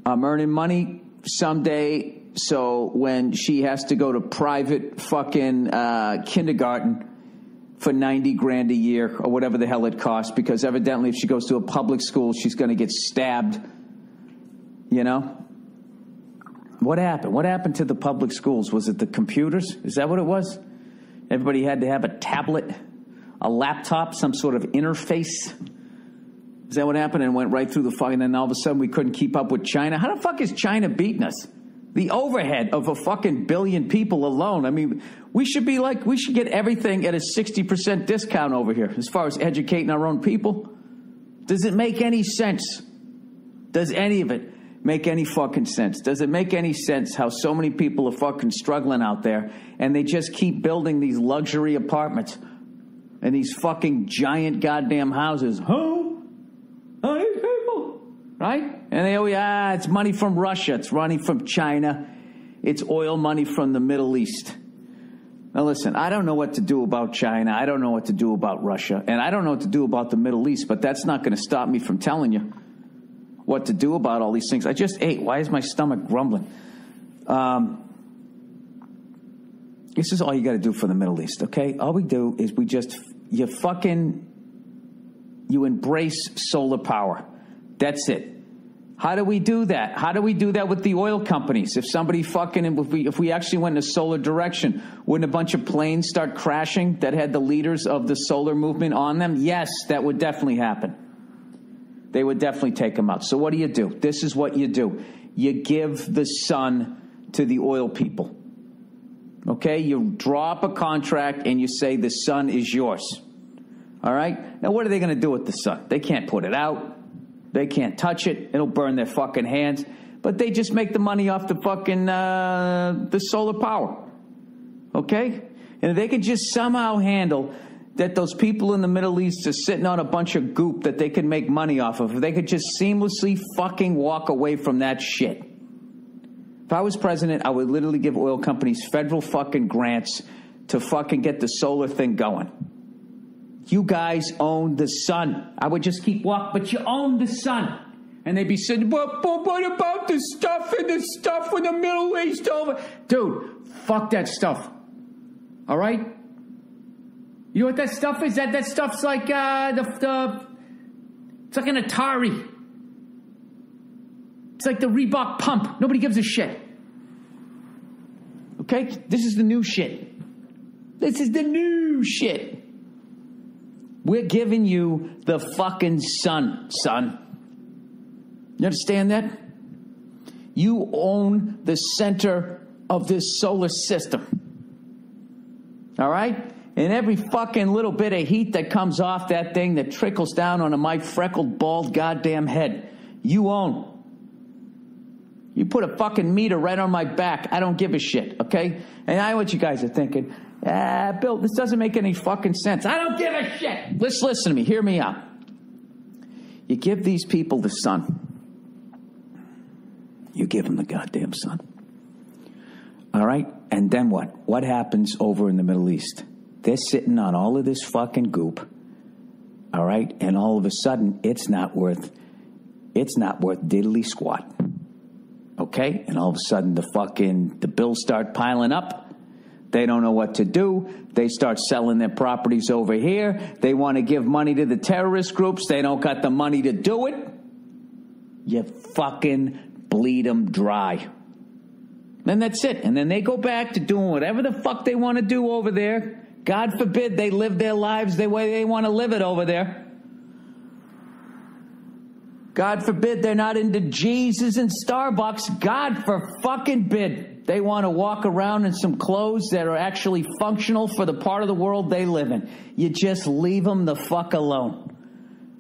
I'm earning money someday, so when she has to go to private fucking kindergarten for $90,000 a year or whatever the hell it costs, because evidently if she goes to a public school, she's going to get stabbed. You know? What happened? What happened to the public schools? Was it the computers? Is that what it was? Everybody had to have a tablet, a laptop, some sort of interface. Is that what happened? And went right through the fucking, and then all of a sudden we couldn't keep up with China. How the fuck is China beating us? The overhead of a fucking billion people alone. I mean, we should get everything at a 60% discount over here as far as educating our own people. Does it make any sense? Does any of it make any fucking sense? Does it make any sense how so many people are fucking struggling out there and they just keep building these luxury apartments and these fucking giant goddamn houses? These people, right? And they always, it's money from Russia, it's money from China, it's oil money from the Middle East. Now listen, I don't know what to do about China, I don't know what to do about Russia, and I don't know what to do about the Middle East, but that's not going to stop me from telling you what to do about all these things. I just ate. Why is my stomach grumbling? This is all you got to do for the Middle East, okay? All we do is you embrace solar power. That's it. How do we do that? How do we do that with the oil companies? If somebody if we actually went in a solar direction, wouldn't a bunch of planes start crashing that had the leaders of the solar movement on them? Yes, that would definitely happen. They would definitely take them out. So what do? This is what you do. You give the sun to the oil people. Okay? You draw up a contract and you say the sun is yours. All right? Now, what are they going to do with the sun? They can't put it out. They can't touch it. It'll burn their fucking hands. But they just make the money off the fucking the solar power. Okay? And if they could just somehow handle that those people in the Middle East are sitting on a bunch of goop that they can make money off of, if they could just seamlessly fucking walk away from that shit. If I was president, I would literally give oil companies federal fucking grants to fucking get the solar thing going. You guys own the sun. I would just keep walking, but you own the sun. And they'd be saying, but what about the stuff in the Middle East over? Dude, fuck that stuff. All right? You know what that stuff is? That stuff's like it's like an Atari. It's like the Reebok pump. Nobody gives a shit. Okay? This is the new shit. This is the new shit. We're giving you the fucking sun, son. You understand that? You own the center of this solar system. All right? And every fucking little bit of heat that comes off that thing that trickles down onto my freckled, bald goddamn head, you own. You put a fucking meter right on my back, I don't give a shit, okay? And I know what you guys are thinking. Bill, this doesn't make any fucking sense. I don't give a shit. Listen to me. Hear me out. You give these people the sun. You give them the goddamn sun. All right? And then what? What happens over in the Middle East? They're sitting on all of this fucking goop. All right? And all of a sudden, it's not worth diddly squat. Okay? And all of a sudden, the bills start piling up. They don't know what to do. They start selling their properties over here. They want to give money to the terrorist groups. They don't got the money to do it. You fucking bleed them dry. Then that's it. And then they go back to doing whatever the fuck they want to do over there. God forbid they live their lives the way they want to live it over there. God forbid they're not into Jesus and Starbucks. God for fucking bid. They want to walk around in some clothes that are actually functional for the part of the world they live in. You just leave them the fuck alone.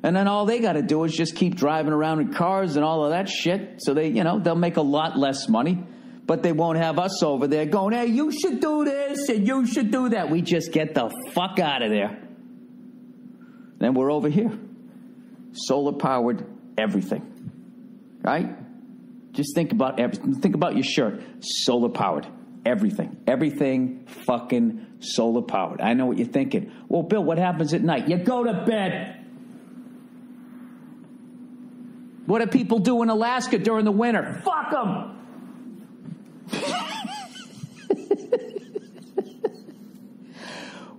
And then all they got to do is just keep driving around in cars and all of that shit. So they'll make a lot less money. But they won't have us over there going, hey, you should do this and you should do that. We just get the fuck out of there. Then we're over here. Solar powered everything. Right? Just think about everything. Think about your shirt. Solar powered. Everything. Everything fucking solar powered. I know what you're thinking. Well, Bill, what happens at night? You go to bed. What do people do in Alaska during the winter? Fuck them.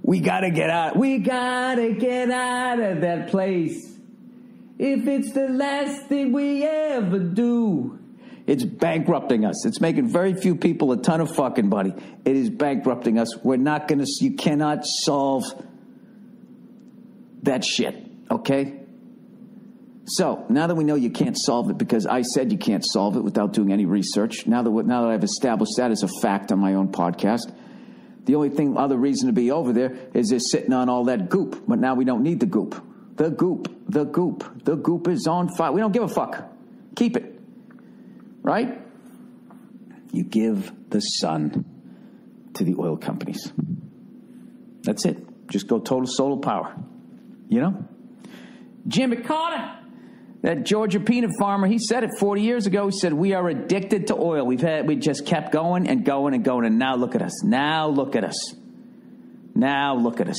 We gotta get out. We gotta get out of that place. If it's the last thing we ever do. It's bankrupting us. It's making very few people a ton of fucking money. It is bankrupting us. We're not gonna, you cannot solve that shit, okay? So, now that we know you can't solve it, because I said you can't solve it without doing any research, now that I've established that as a fact on my own podcast, the only other reason to be over there is just sitting on all that goop. But now we don't need the goop. The goop is on fire. We don't give a fuck. Keep it. Right? You give the sun to the oil companies. That's it. Just go total solar power. You know? Jimmy Carter, that Georgia peanut farmer, he said it 40 years ago. He said, we are addicted to oil. We just kept going and going and going. And now look at us. Now look at us.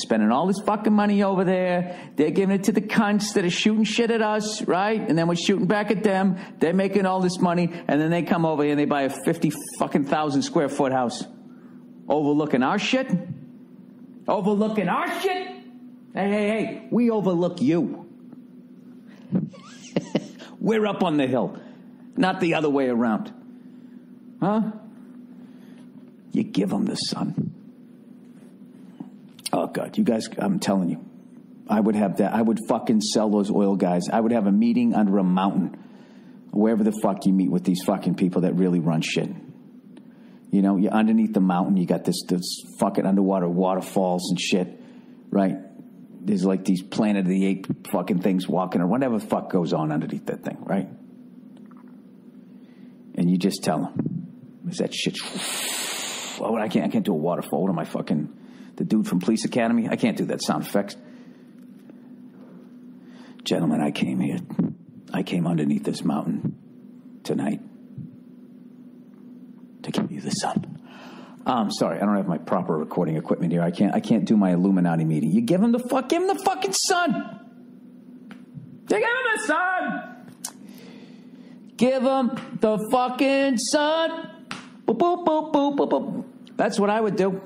Spending all this fucking money over there. They're giving it to the cunts that are shooting shit at us, right? And then we're shooting back at them. They're making all this money. And then they come over here and they buy a 50,000 square foot house. Overlooking our shit. Hey. We overlook you. We're up on the hill, not the other way around. Huh? You give them the sun. Oh, God, you guys, I'm telling you, I would have that. I would fucking sell those oil guys. I would have a meeting under a mountain, wherever the fuck you meet with these fucking people that really run shit. You know, you're underneath the mountain, you got this fucking underwater waterfalls and shit, right? There's like these Planet of the Apes fucking things walking or whatever the fuck goes on underneath that thing, right? And you just tell them, is that shit? Oh, I can't do a waterfall. What am I fucking, the dude from Police Academy? I can't do that sound effects. Gentlemen, I came underneath this mountain tonight to give you the sun. Sorry, I don't have my proper recording equipment here. I can't do my Illuminati meeting. You give him the fucking sun. You give him the sun. Give him the fucking sun. Boop, boop, boop, boop, boop, boop. That's what I would do.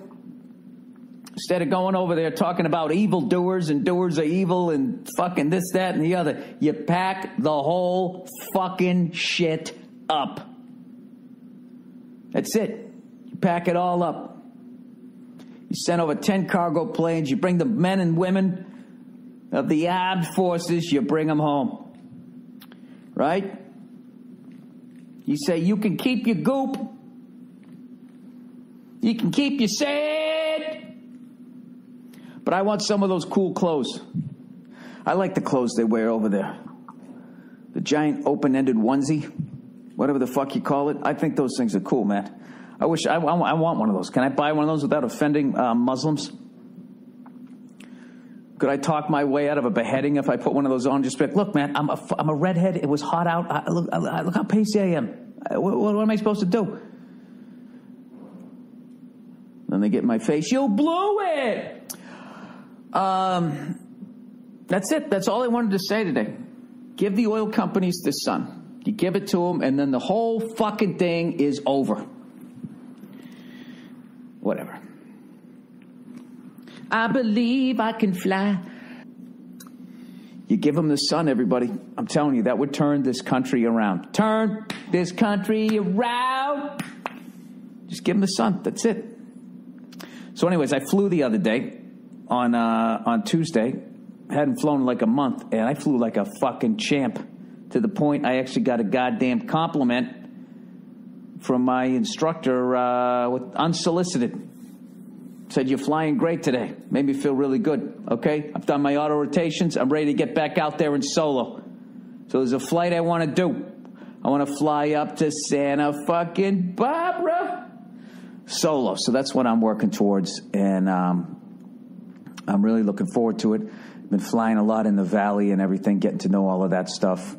Instead of going over there talking about evildoers and doers are evil and fucking this, that, and the other, you pack the whole fucking shit up. That's it. Pack it all up. You send over 10 cargo planes. You bring the men and women of the armed forces. You bring them home. Right? You say you can keep your goop. You can keep your sand. But I want some of those cool clothes. I like the clothes they wear over there. The giant open-ended onesie. Whatever the fuck you call it. I think those things are cool, man. I want one of those. Can I buy one of those without offending Muslims? Could I talk my way out of a beheading if I put one of those on? Just be like, look, man, I'm a redhead. It was hot out. Look how pasty I am. What am I supposed to do? Then they get in my face. You blew it. That's it. That's all I wanted to say today. Give the oil companies the sun. You give it to them, and then the whole fucking thing is over. Whatever. I believe I can fly. You give them the sun, everybody. I'm telling you, that would turn this country around. Turn this country around. Just give them the sun. That's it. So anyways, I flew the other day on Tuesday. Hadn't flown in like a month, and I flew like a fucking champ to the point I actually got a goddamn compliment from my instructor, unsolicited. Said, you're flying great today. Made me feel really good, okay? I've done my auto rotations. I'm ready to get back out there in solo. So there's a flight I want to do. I want to fly up to Santa fucking Barbara. Solo. So that's what I'm working towards, and I'm really looking forward to it. Been flying a lot in the valley and everything, getting to know all of that stuff.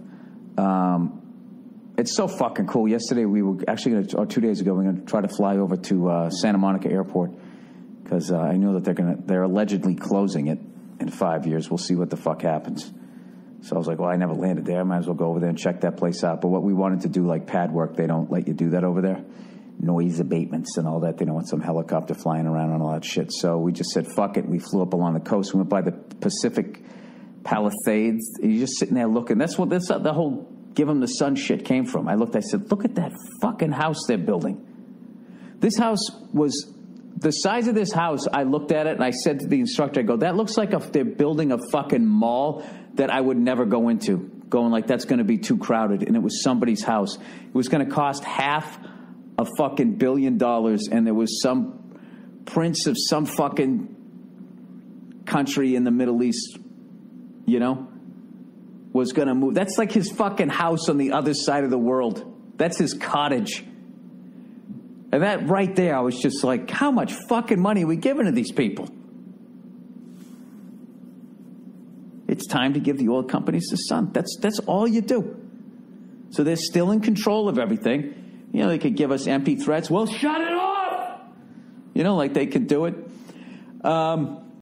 It's so fucking cool. Yesterday we were actually going to, or 2 days ago, we were going to try to fly over to Santa Monica Airport because I know that they're allegedly closing it in 5 years. We'll see what the fuck happens. So I was like, well, I never landed there. I might as well go over there and check that place out. But what we wanted to do, like pad work, they don't let you do that over there. Noise abatements and all that. They don't want some helicopter flying around and all that shit. So we just said, fuck it. We flew up along the coast. We went by the Pacific Palisades. And you're just sitting there looking. That's the whole give them the sun shit came from. I looked, I said, look at that fucking house they're building. This house was the size of this house. I looked at it and I said to the instructor, I go, that looks like they're building a fucking mall that I would never go into. Going like, that's going to be too crowded. And it was somebody's house. It was going to cost half a fucking $1 billion. And there was some prince of some fucking country in the Middle East, you know, was going to move. That's like his fucking house on the other side of the world. That's his cottage. And that right there, I was just like, how much fucking money are we giving to these people? It's time to give the oil companies the sun. That's all you do. So they're still in control of everything. You know, they could give us empty threats. Well, shut it off! You know, like they could do it.